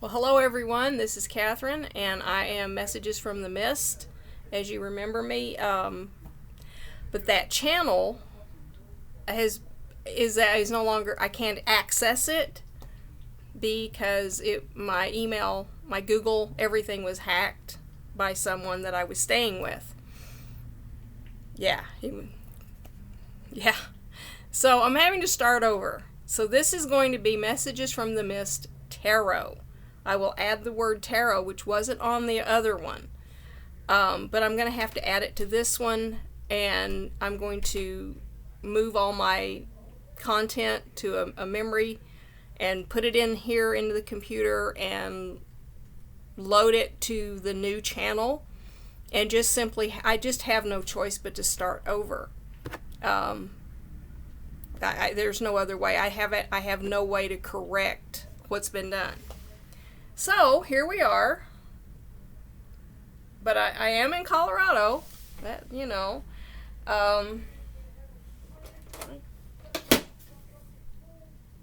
Well, hello everyone. This is Catherine, and I am Messages from the Mist, as you remember me. But that channel is no longer. I can't access it because my email, my Google, everything was hacked by someone that I was staying with. Yeah, yeah. So I'm having to start over. So this is going to be Messages from the Mist Tarot. I will add the word tarot, which wasn't on the other one. But I'm going to have to add it to this one, and I'm going to move all my content to a memory and put it in here into the computer and load it to the new channel. And just simply, I just have no choice but to start over. There's no other way. I have no way to correct what's been done. So here we are, but I am in Colorado. That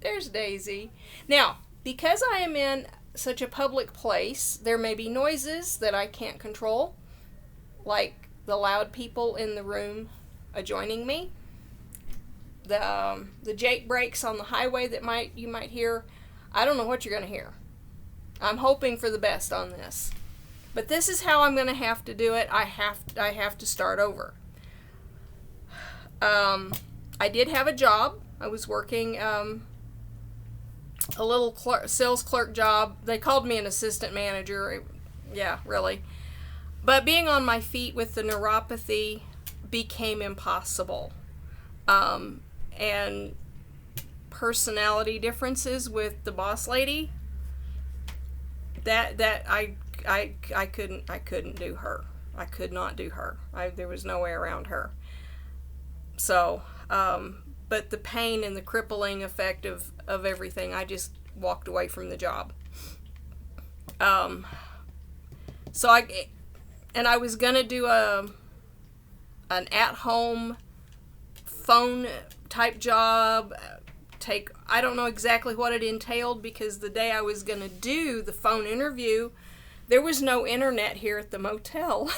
there's Daisy. Now, because I am in such a public place, there may be noises that I can't control, like the loud people in the room adjoining me, the Jake brakes on the highway that you might hear. I don't know what you're going to hear. I'm hoping for the best on this. But this is how I'm going to have to do it. I have to start over. I did have a job. I was working a little sales clerk job. They called me an assistant manager. Yeah, really. But being on my feet with the neuropathy became impossible. And personality differences with the boss lady, that I couldn't do her. I could not do her. There was no way around her. So, but the pain and the crippling effect of everything, I just walked away from the job. So I was gonna do an at-home phone type job. I don't know exactly what it entailed, because the day I was going to do the phone interview, there was no internet here at the motel.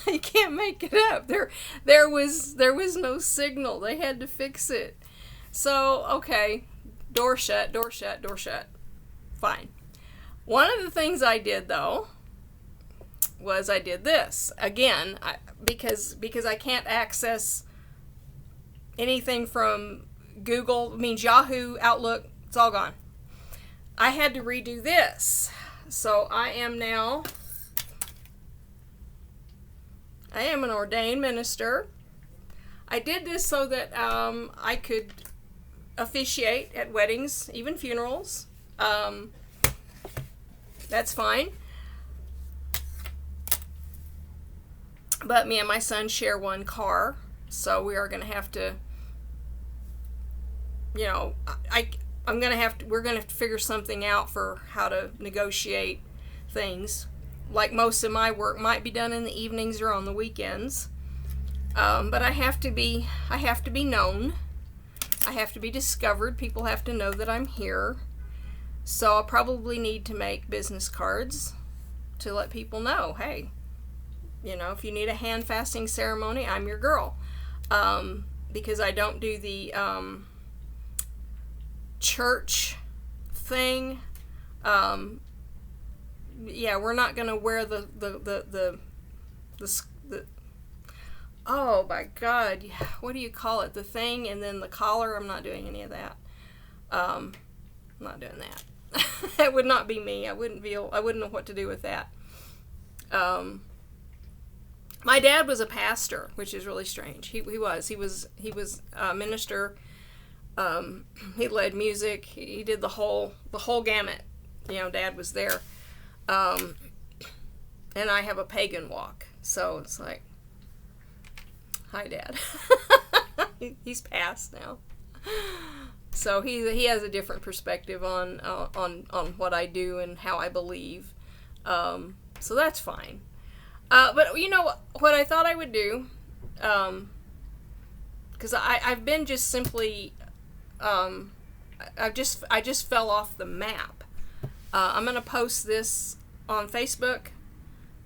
You can't make it up. There was no signal. They had to fix it. So, okay, door shut. Fine. One of the things I did, though, was I did this. Again, because I can't access anything from Google, means Yahoo, Outlook, it's all gone. I had to redo this. So I am an ordained minister. I did this so that I could officiate at weddings, even funerals. That's fine. But me and my son share one car, so we are going to have to, we're going to have to figure something out for how to negotiate things. Like most of my work might be done in the evenings or on the weekends. But I have to be known. I have to be discovered. People have to know that I'm here. So I'll probably need to make business cards to let people know, hey, if you need a hand fasting ceremony, I'm your girl. Because I don't do the church thing. We're not going to wear the oh my God, what do you call it? The thing and then the collar. I'm not doing any of that. I'm not doing that. That would not be me. I wouldn't know what to do with that. My dad was a pastor, which is really strange. He was a minister. He led music. He did the whole gamut. Dad was there. And I have a pagan walk, so it's like, hi, Dad. He's passed now. So he has a different perspective on what I do and how I believe. So that's fine. But what I thought I would do, because I've been just simply I just fell off the map. I'm gonna post this on Facebook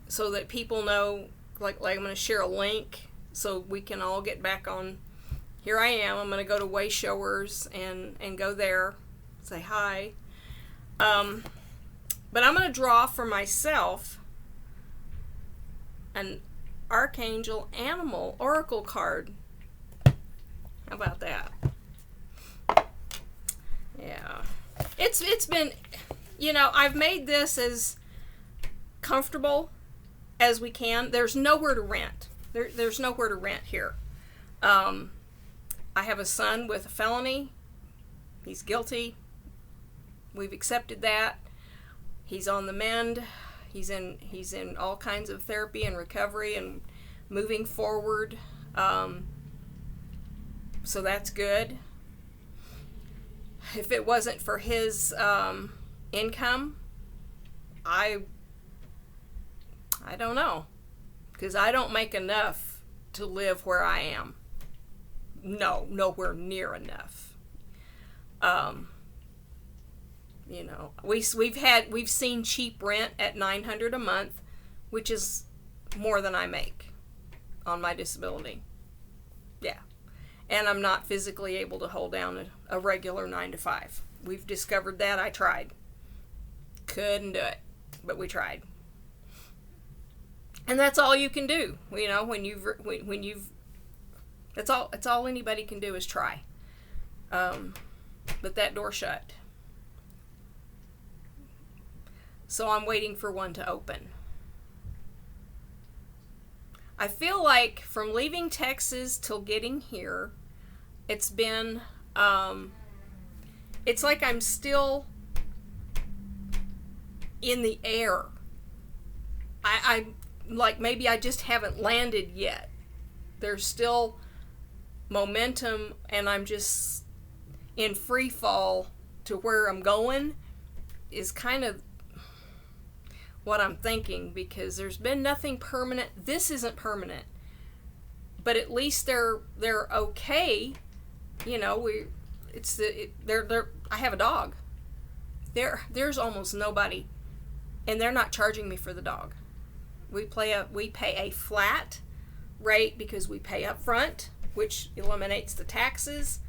so that people know. Like I'm gonna share a link so we can all get back on. Here I am. I'm gonna go to Wayshowers and go there, say hi. But I'm gonna draw for myself an Archangel Animal Oracle card. How about that? Yeah. It's been, I've made this as comfortable as we can. There's nowhere to rent. There's nowhere to rent here. I have a son with a felony. He's guilty. We've accepted that. He's on the mend. He's in all kinds of therapy and recovery and moving forward. So that's good. If it wasn't for his income, I don't know, because I don't make enough to live where I am. No, nowhere near enough. We've seen cheap rent at $900 a month, which is more than I make on my disability. Yeah. And I'm not physically able to hold down a regular 9 to 5. We've discovered that. I tried. Couldn't do it, but we tried. And that's all you can do. When you've that's all anybody can do is try. But that door shut. So I'm waiting for one to open. I feel like from leaving Texas till getting here, it's been, it's like I'm still in the air. I like maybe I just haven't landed yet. There's still momentum and I'm just in free fall to where I'm going is kind of what I'm thinking, because there's been nothing permanent. This isn't permanent, but at least they're okay. I have a dog. There's almost nobody, and they're not charging me for the dog. We pay a flat rate because we pay up front, which eliminates the taxes,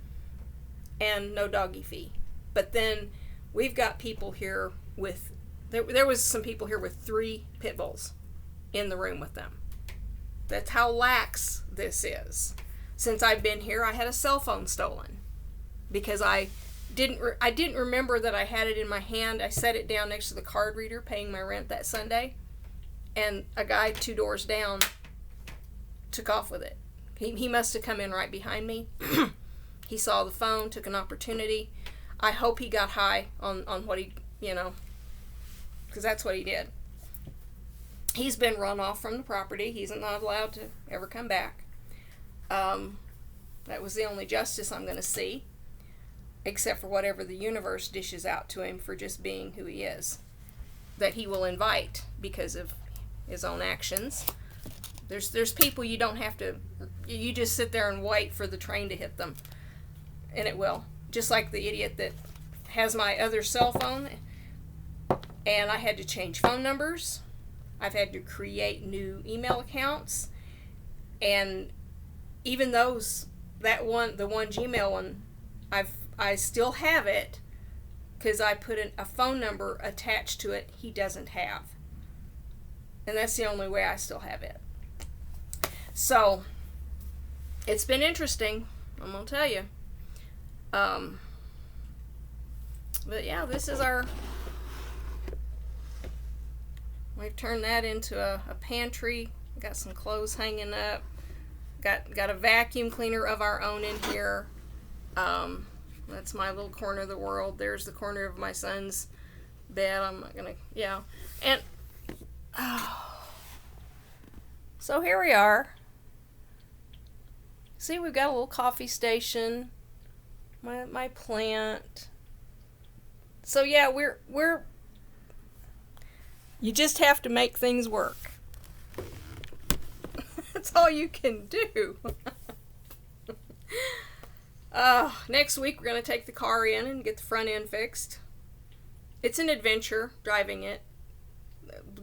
and no doggy fee. But then we've got people here with there was some people here with 3 pit bulls in the room with them. That's how lax this is. Since I've been here, I had a cell phone stolen because I didn't remember that I had it in my hand. I set it down next to the card reader paying my rent that Sunday, and a guy 2 doors down took off with it. He must have come in right behind me. He saw the phone, took an opportunity. I hope he got high on what he, because that's what he did. He's been run off from the property. He's not allowed to ever come back. That was the only justice I'm going to see, except for whatever the universe dishes out to him for just being who he is, that he will invite because of his own actions. There's people you don't have to, you just sit there and wait for the train to hit them, and it will. Just like the idiot that has my other cell phone, and I had to change phone numbers. I've had to create new email accounts, and even the one Gmail one, I still have it because I put a phone number attached to it he doesn't have, and that's the only way I still have it. So it's been interesting, I'm gonna tell you. But yeah, this is we've turned that into a pantry. Got some clothes hanging up. Got a vacuum cleaner of our own in here. That's my little corner of the world. There's the corner of my son's bed. I'm not gonna, and so here we are. See, we've got a little coffee station. My plant. So yeah, we're you just have to make things work. That's all you can do. Next week we're going to take the car in and get the front end fixed. It's an adventure driving it,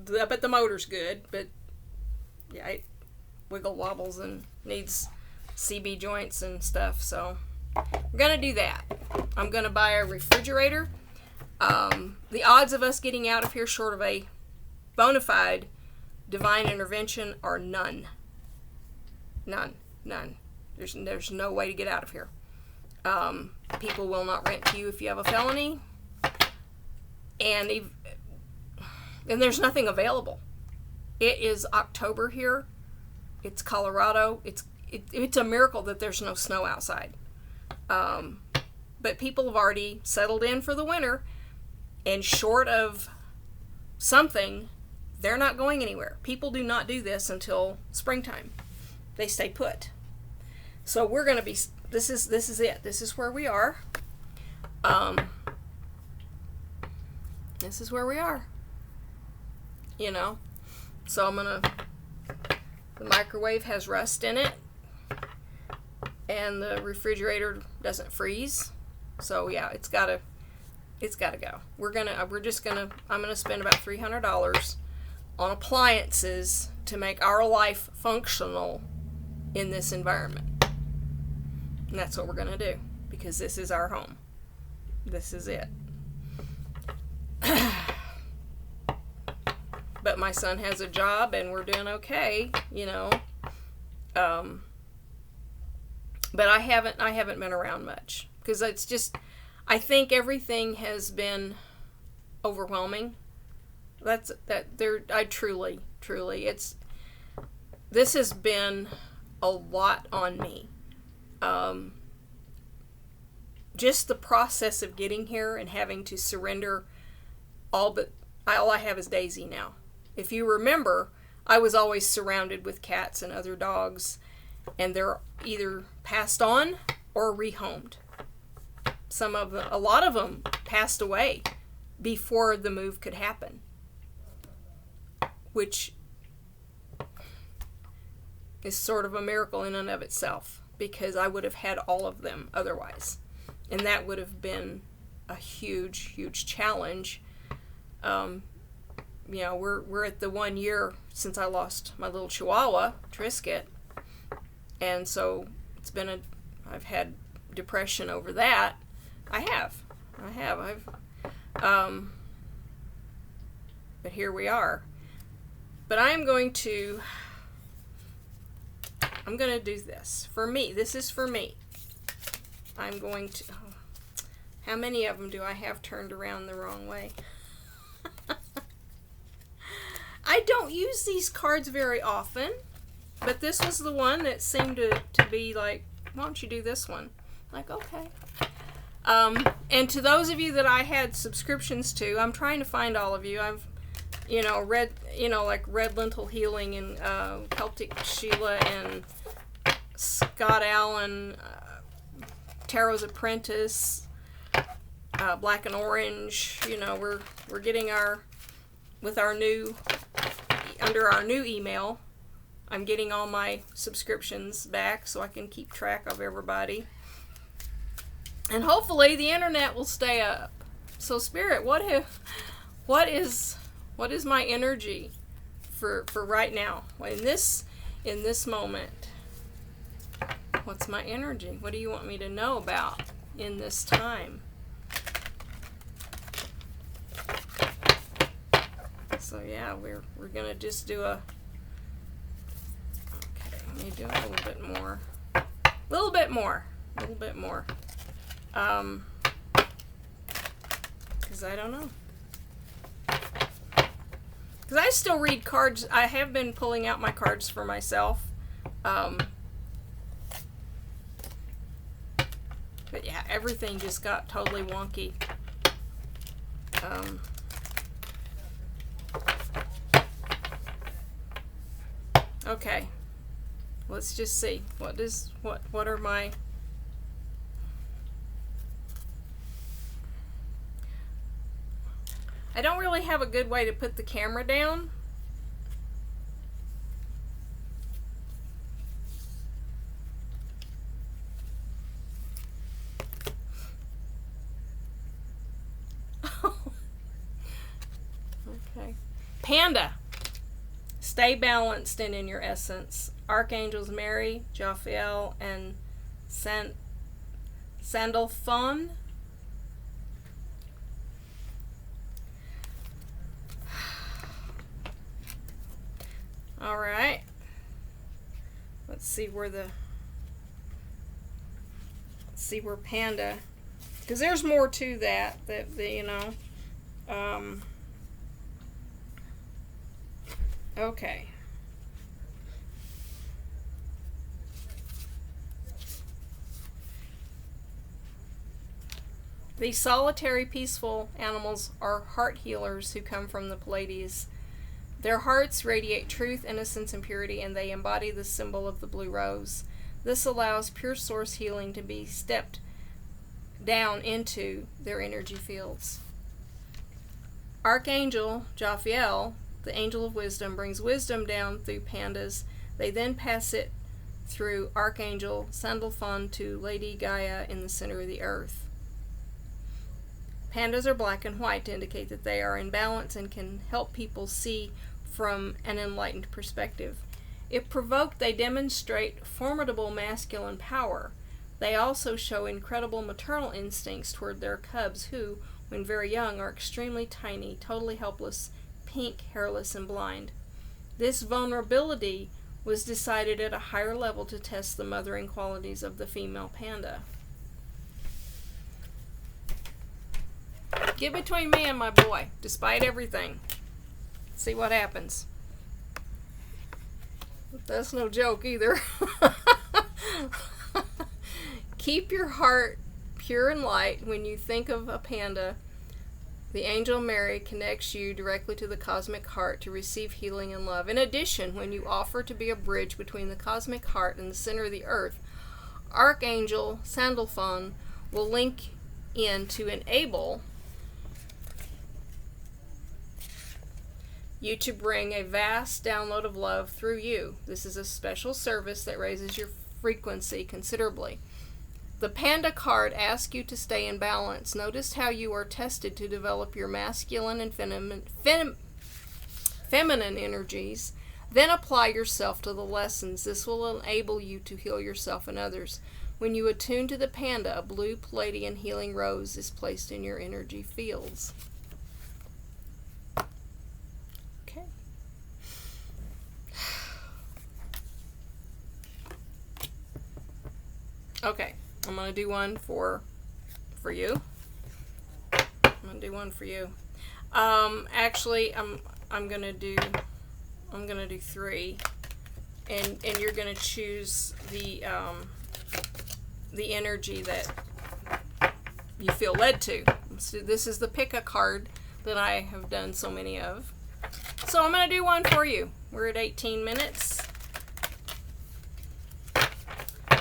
but the motor's good. But yeah, it wiggle wobbles and needs CB joints and stuff. So we're going to do that. I'm going to buy a refrigerator. The odds of us getting out of here short of a bona fide divine intervention are none. None. There's no way to get out of here. People will not rent to you if you have a felony, and there's nothing available. It is October here. It's Colorado. It's a miracle that there's no snow outside. But people have already settled in for the winter, and short of something, they're not going anywhere. People do not do this until springtime. They stay put. So we're going to be, this is it. This is where we are. This is where we are. You know? So the microwave has rust in it, and the refrigerator doesn't freeze. So yeah, it's gotta go. I'm gonna spend about $300 on appliances to make our life functional in this environment. And that's what we're gonna do, because this is our home. This is it. But my son has a job and we're doing okay, you know. But I haven't been around much, because it's just, I think everything has been overwhelming. This has been a lot on me. Just the process of getting here and having to surrender all I have is Daisy now. If you remember, I was always surrounded with cats and other dogs, and they're either passed on or rehomed. A lot of them passed away before the move could happen, which is sort of a miracle in and of itself, because I would have had all of them otherwise, and that would have been a huge, huge challenge. You know, we're at the 1 year since I lost my little Chihuahua, Trisket, and so I've had depression over that. But here we are. But I'm going to do this. For me, this is for me. I'm going to, how many of them do I have turned around the wrong way? I don't use these cards very often, but this was the one that seemed to be like, why don't you do this one? Like, okay. And to those of you that I had subscriptions to, I'm trying to find all of you. I've, read, like Red Lentil Healing and Celtic Sheila and Scott Allen, Tarot's Apprentice, Black and Orange. We're getting under our new email, I'm getting all my subscriptions back so I can keep track of everybody. And hopefully the internet will stay up. So Spirit, what is my energy for right now? In this moment, what's my energy? What do you want me to know about in this time? So yeah, we're gonna just do let me do a little bit more. Because I don't know. Because I still read cards. I have been pulling out my cards for myself. But yeah, everything just got totally wonky. Okay, let's just see. What are my... I don't really have a good way to put the camera down. Panda. Stay balanced and in your essence. Archangels Mary, Jophiel, and Sandalphon. All right. Let's see where Panda, because there's more to that okay. These solitary, peaceful animals are heart healers who come from the Pleiades. Their hearts radiate truth, innocence, and purity, and they embody the symbol of the blue rose. This allows pure source healing to be stepped down into their energy fields. Archangel Jophiel, the angel of wisdom, brings wisdom down through pandas. They then pass it through Archangel Sandalphon to Lady Gaia in the center of the earth. Pandas are black and white to indicate that they are in balance and can help people see from an enlightened perspective. If provoked, they demonstrate formidable masculine power. They also show incredible maternal instincts toward their cubs who, when very young, are extremely tiny, totally helpless, pink, hairless, and blind. This vulnerability was decided at a higher level to test the mothering qualities of the female panda. Get between me and my boy, despite everything. See what happens. That's no joke either. Keep your heart pure and light when you think of a panda. The angel Mary connects you directly to the cosmic heart to receive healing and love. In addition, when you offer to be a bridge between the cosmic heart and the center of the earth, Archangel Sandalphon will link in to enable you to bring a vast download of love through you. This is a special service that raises your frequency considerably. The Panda card asks you to stay in balance. Notice how you are tested to develop your masculine and feminine energies. Then apply yourself to the lessons. This will enable you to heal yourself and others. When you attune to the Panda, a blue Pleiadian healing rose is placed in your energy fields. Okay, I'm gonna do one for you. I'm gonna do one for you. Actually, I'm gonna do 3, and you're gonna choose the energy that you feel led to. So this is the pick a card that I have done so many of. So I'm gonna do one for you. We're at 18 minutes.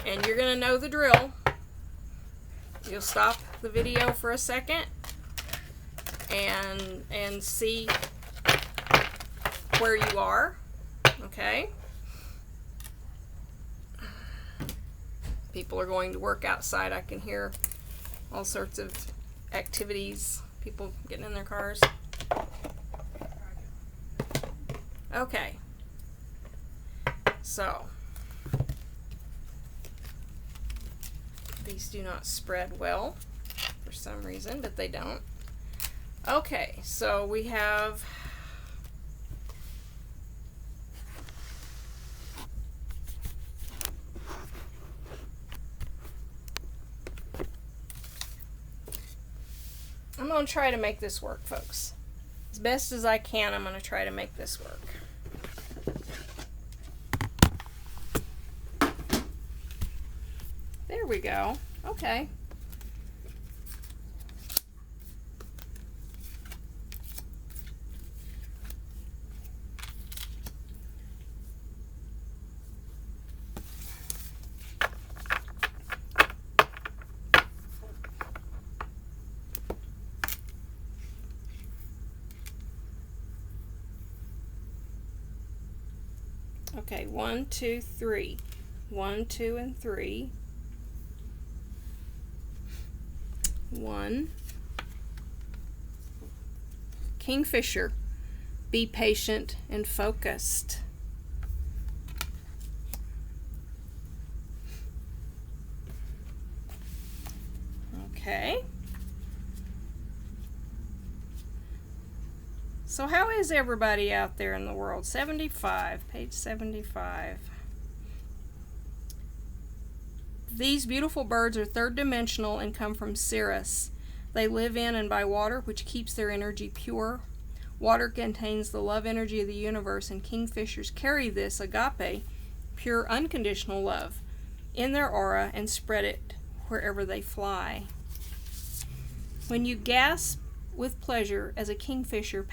And you're going to know the drill. You'll stop the video for a second and see where you are. Okay? People are going to work outside. I can hear all sorts of activities. People getting in their cars. Okay. So these do not spread well for some reason, but they don't. Okay, so we have I'm going to try to make this work, folks. As best as I can, I'm going to try to make this work. There we go. Okay. Okay, 1, 2, 3. 1, 2, and 3. 1. Kingfisher. Be patient and focused. Okay. So how is everybody out there in the world? 75, page 75. These beautiful birds are third dimensional and come from Sirius. They live in and by water, which keeps their energy pure. Water contains the love energy of the universe, and kingfishers carry this agape, pure unconditional love, in their aura and spread it wherever they fly. When you gasp with pleasure as a kingfisher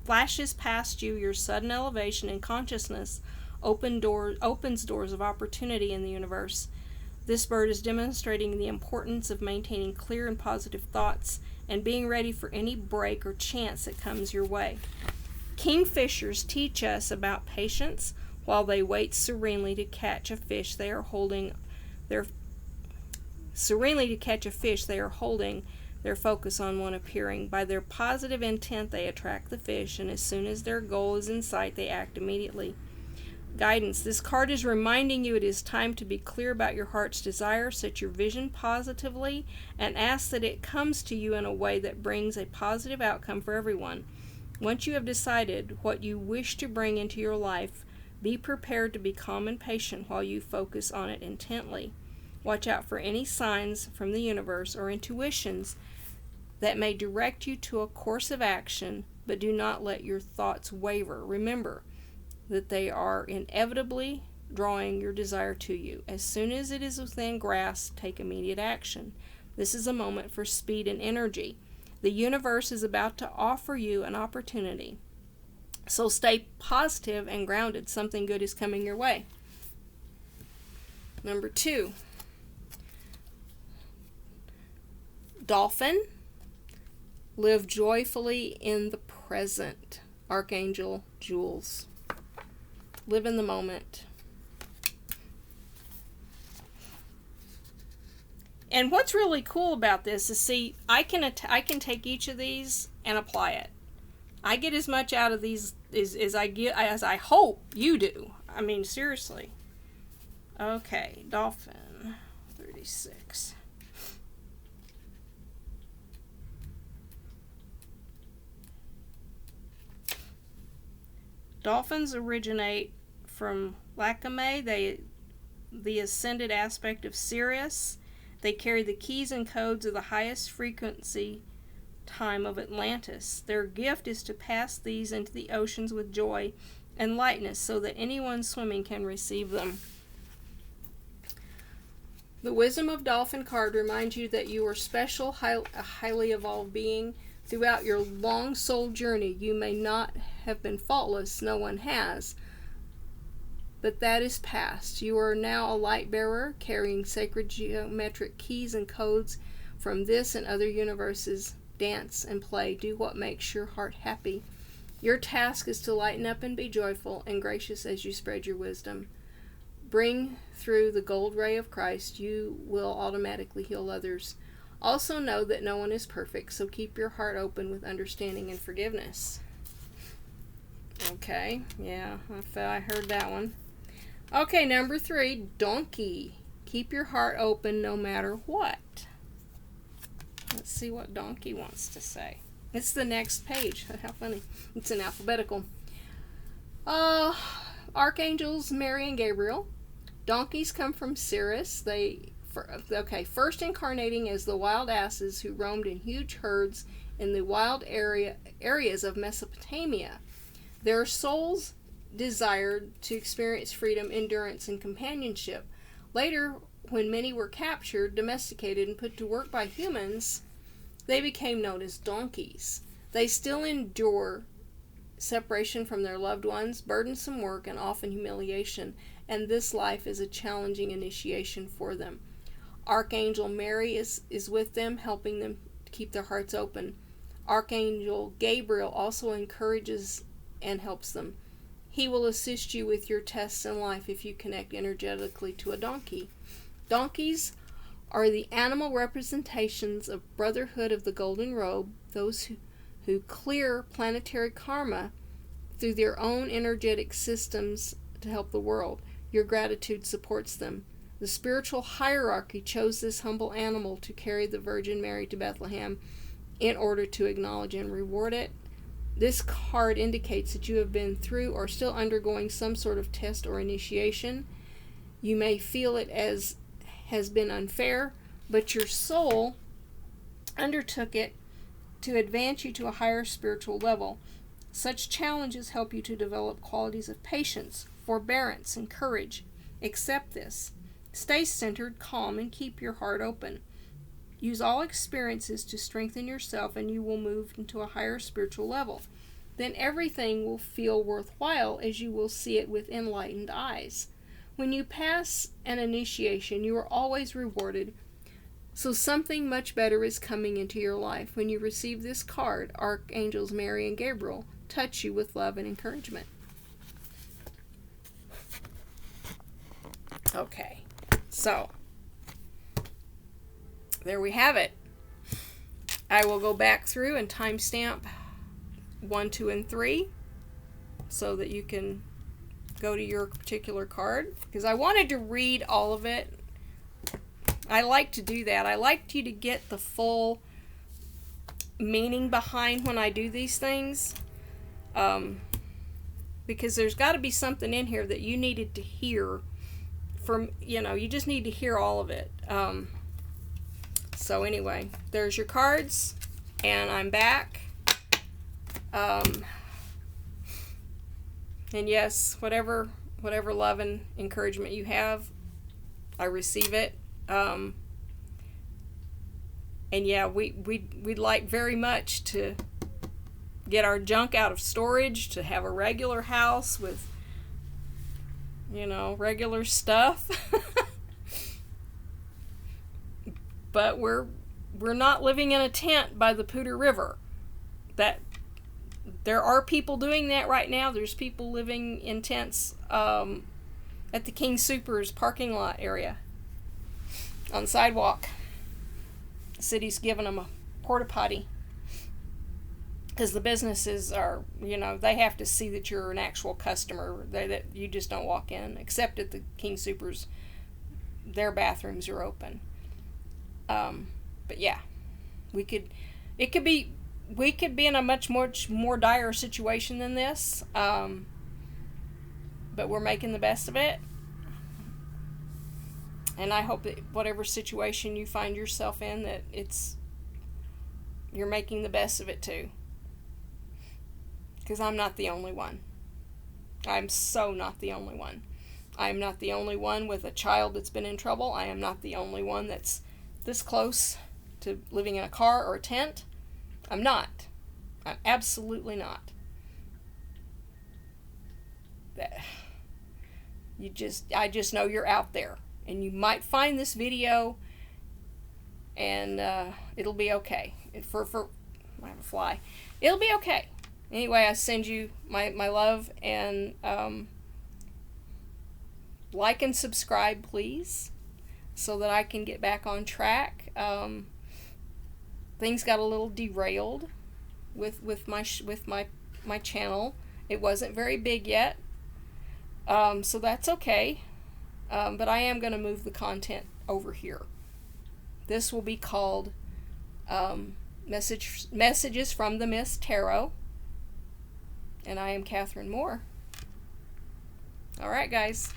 flashes past you, your sudden elevation in consciousness opens doors of opportunity in the universe. This bird is demonstrating the importance of maintaining clear and positive thoughts and being ready for any break or chance that comes your way. Kingfishers teach us about patience while they wait serenely to catch a fish they are holding. Their focus on one appearing. By their positive intent, they attract the fish, and as soon as their goal is in sight, they act immediately. Guidance. This card is reminding you it is time to be clear about your heart's desire. Set your vision positively and ask that it comes to you in a way that brings a positive outcome for everyone. Once you have decided what you wish to bring into your life, be prepared to be calm and patient while you focus on it intently. Watch out for any signs from the universe or intuitions that may direct you to a course of action, but do not let your thoughts waver. Remember that they are inevitably drawing your desire to you. As soon as it is within grasp, take immediate action. This is a moment for speed and energy. The universe is about to offer you an opportunity. So stay positive and grounded. Something good is coming your way. Number 2. Dolphin. Live joyfully in the present. Archangel Jules. Live in the moment. And what's really cool about this is, see, I can take each of these and apply it. I get as much out of these as I hope you do. I mean, seriously. Okay, Dolphin 36. Dolphins originate from Lakame, the ascended aspect of Sirius. They carry the keys and codes of the highest frequency time of Atlantis. Their gift is to pass these into the oceans with joy and lightness so that anyone swimming can receive them. The Wisdom of Dolphin card reminds you that you are special, a highly evolved being. Throughout your long soul journey, you may not have been faultless, no one has, but that is past. You are now a light bearer, carrying sacred geometric keys and codes from this and other universes. Dance and play. Do what makes your heart happy. Your task is to lighten up and be joyful and gracious as you spread your wisdom. Bring through the gold ray of Christ. You will automatically heal others. Also know that no one is perfect, so keep your heart open with understanding and forgiveness. Okay, yeah, I heard that one. Okay, number 3, Donkey. Keep your heart open no matter what. Let's see what Donkey wants to say. It's the next page. How funny. It's in alphabetical. Archangels Mary and Gabriel. Donkeys come from Sirius. First incarnating as the wild asses who roamed in huge herds in the wild areas of Mesopotamia. Their souls desired to experience freedom, endurance, and companionship. Later, when many were captured, domesticated, and put to work by humans, they became known as donkeys. They still endure separation from their loved ones, burdensome work, and often humiliation, and this life is a challenging initiation for them. Archangel Mary is with them, helping them to keep their hearts open. Archangel Gabriel also encourages and helps them. He will assist you with your tests in life if you connect energetically to a donkey. Donkeys are the animal representations of Brotherhood of the Golden Robe, those who clear planetary karma through their own energetic systems to help the world. Your gratitude supports them. The spiritual hierarchy chose this humble animal to carry the Virgin Mary to Bethlehem in order to acknowledge and reward it. This card indicates that you have been through or still undergoing some sort of test or initiation. You may feel it as has been unfair, but your soul undertook it to advance you to a higher spiritual level. Such challenges help you to develop qualities of patience, forbearance, and courage. Accept this. Stay centered, calm, and keep your heart open. Use all experiences to strengthen yourself, and you will move into a higher spiritual level. Then everything will feel worthwhile as you will see it with enlightened eyes. When you pass an initiation, you are always rewarded. So something much better is coming into your life. When you receive this card, Archangels Mary and Gabriel touch you with love and encouragement. Okay, so there we have it. I will go back through and timestamp 1, 2, and 3 so that you can go to your particular card, because I wanted to read all of it. I like to do that. I like you to get the full meaning behind when I do these things, because there's got to be something in here that you needed to hear from, you just need to hear all of it. So anyway, there's your cards, and I'm back. And yes, whatever love and encouragement you have, I receive it. And yeah, we'd like very much to get our junk out of storage, to have a regular house with, regular stuff. But we're not living in a tent by the Poudre River. That there are people doing that right now. There's people living in tents at the King Soopers parking lot area on the sidewalk. The city's giving them a porta potty because the businesses are, they have to see that you're an actual customer. That you just don't walk in. Except at the King Soopers, their bathrooms are open. But yeah, we could be in a much more dire situation than this, but we're making the best of it. And I hope that whatever situation you find yourself in, that you're making the best of it too. Because I'm not the only one. I'm so not the only one. I am not the only one with a child that's been in trouble. I am not the only one that's this close to living in a car or a tent. I'm not. I'm absolutely not. I just know you're out there, and you might find this video, and it'll be okay. I have a fly. It'll be okay. Anyway, I send you my love, and like and subscribe, please, so that I can get back on track. Things got a little derailed with my channel. It wasn't very big yet, so that's okay. But I am going to move the content over here. This will be called Messages from the Miss Tarot, and I am Catherine Moore. All right, guys.